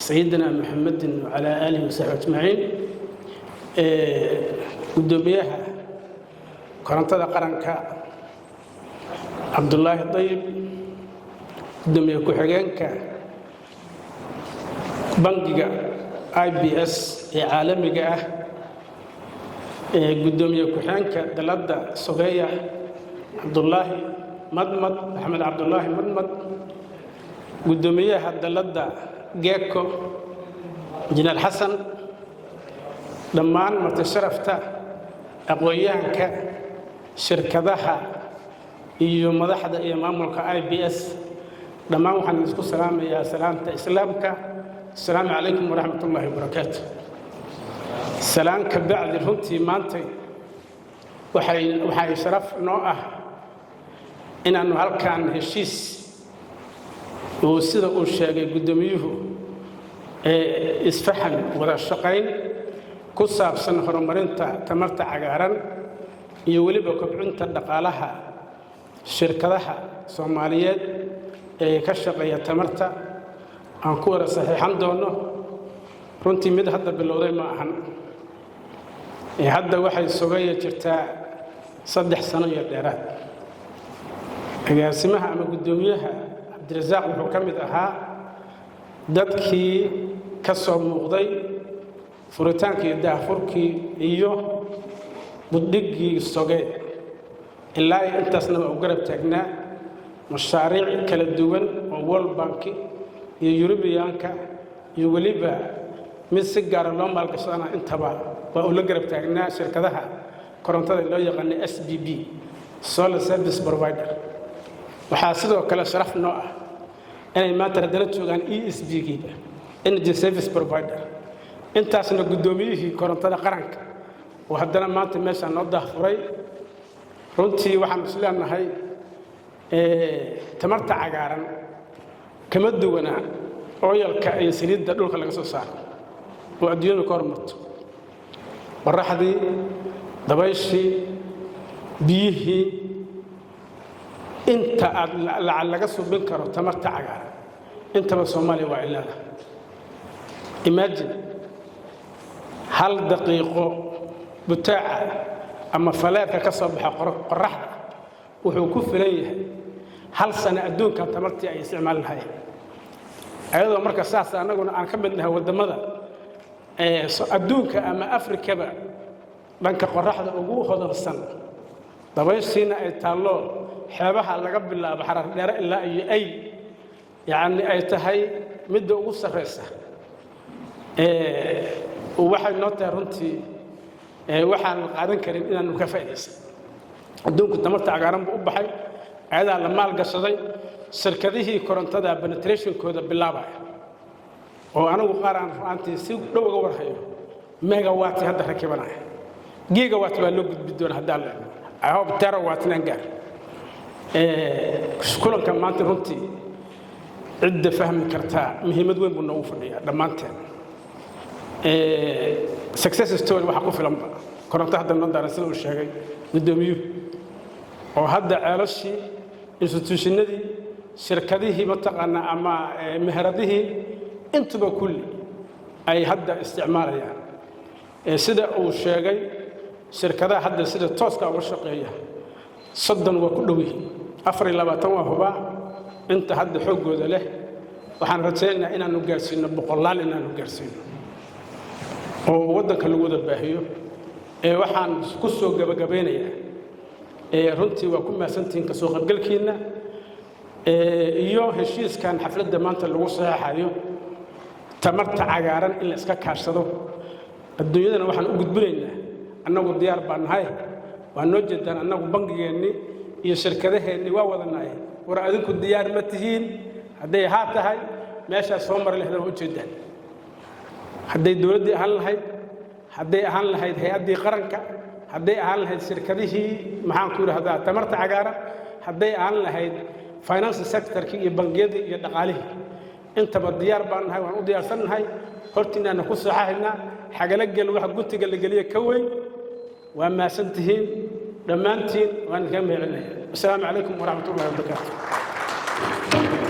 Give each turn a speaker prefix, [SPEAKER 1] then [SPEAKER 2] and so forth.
[SPEAKER 1] سيدنا محمد وعلى آله وصحبه أجمعين. قدوميها قرنطة قرنك عبد الله الطيب قدوميها كحجانك بنجا IBS عالمي قدوميها كحجانك دلدا صغير عبد الله مدمد محمد عبد الله مدمد قدوميها دلدا جيكو جنال حسن لما متشرفت أقويانك شركتها iyo madaxda iyo maamulka IBS dhamaan waxaan isku salaamayaa salaanta islaamka assalaamu calaykum waraxmatullaahi wabarakaatuh. salaanka bacdi runtii maanta waxay sharaf noo ah inaanu halkaan heshiis oo sida uu sheegay gudoomiyuhu isfahan wada shaqayn ku saabsan horumarinta tamarta cagaaran iyo waliba kobcinta dhaqaalaha shirkadaha Soomaaliyeed ee ka shaqeeya tamarta aan ku wada saxiixan doono runtii mid hadda bilowday ma ahan hadda waxay sugaya jirtaa 3 sano iyo dheeraad. agaasimaha ama gudoomiyaha Cabdirasaaq wuxuu ka mid ahaa dadkii ka soo muuqday furitaankii daafurkii iyo buddigii sogay ilaa intaasna uu garab taagnaa mashaariic kala duwan oo World Bank iyo Europeanka iyo waliba mid si gaar ah loo maalgashadana intaba waa uu la garab taagnaa shirkadaha korontada loo yaqaan SBB Solar Service Provider. waxaa sidoo kale sharaf noo ah inay maanta haddana joogaan ESB-giiba Energy Service Provider intaasna gudoomiyihii korontada qaranka oo haddana maanta meesha noo daafuray. runtii waxaan isleenahay tamarta cagaaran kama duwana ooyalka iyo saliidda dhulka laga soo saaro oo adduunyada ka hormarto qorraxdii dabayshii biyihii inta aad laga subin karo tamarta cagaaran intaba Soomaaliya waa ilaada. imagine hal daqiiqo butaaca ama faleerka ka soo baxa qorraxda wuxuu ku filan yahay hal sano adduunka tamartii ay isticmaal lahaayeen ayadoo marka saas anaguna aan ka midnahay wadamada adduunka ama Afrikaba dhanka qorraxda ugu hodansan dabayshiina ay taalo xeebaha laga bilaabo xarar dheer ilaa ay yaani ay tahay mid ugu sareysa waxay noo tahay runtii waxaan qaadan karin inaan ka faa'iideysan adduunka tamarta cagaaran buu u baxay ayada la maal gashaday shirkadihii korontada penetration-kooda bilaabay oo anagu qaaraan faantii si dhow uga warhayo megawatt hadda rakibanay gigawatt baa loo gudbi doona hadda la I hope terawatt nan gaar kulanka maanta runtii cidda fahmi kartaa muhiimad weyn buu noogu fadhiyaa dhammaanteen. success story waxa ku filan koronto hadda noo sida uu sheegay gudoomiyuhu oo hadda ceelashii institutionadii shirkadihii mataqaana ama meheradihii intuba kulli ay hadda isticmaalayaan sida uu sheegay shirkadaha hadda sida tooska uga shaqeeya 30 waa ku dhow yihiin 24 waa hubaa inta hadda xoogooda leh waxaan rajaynayaa inaanu gaarsiino boqolaal inaanu gaarsiino oo wadanka lagu wada baahiyo waxaan ku soo gabagabeynayaa runtii waa ku maasantiin ka soo qaybgalkiina iyo heshiiskan xafladda maanta lagu saxaxayo tamarta cagaaran in la iska kaashado adduunyadana waxaan u gudbinaynaa annagu diyaar baan nahay waa noo jeedaan annagu bangigeennii iyo shirkadaheenni waa wadanahay war adinku diyaar ma tihiin hadday haa tahay meeshaas soo mari lahayd u jeedaan hadday dawladdii ahaan lahayd hadday ahaan lahayd hay'addii qaranka hadday ahaan lahayd shirkadihii maxaan ku yiraahdaa tamarta cagaaran hadday ahaan lahayd finance sector-kii iyo bangiyadii iyo dhaqaalihii intaba diyaar baan nahay waan u diyaarsannahay hortiinaana ku saxaxaynaa xagala gal wax guntiga la galiya ka weyn waa maasantihiin dhammaantiin waan ka mahadcelinayaa. assalaamu calaykum waraxmatullaahi wabarakaatuh.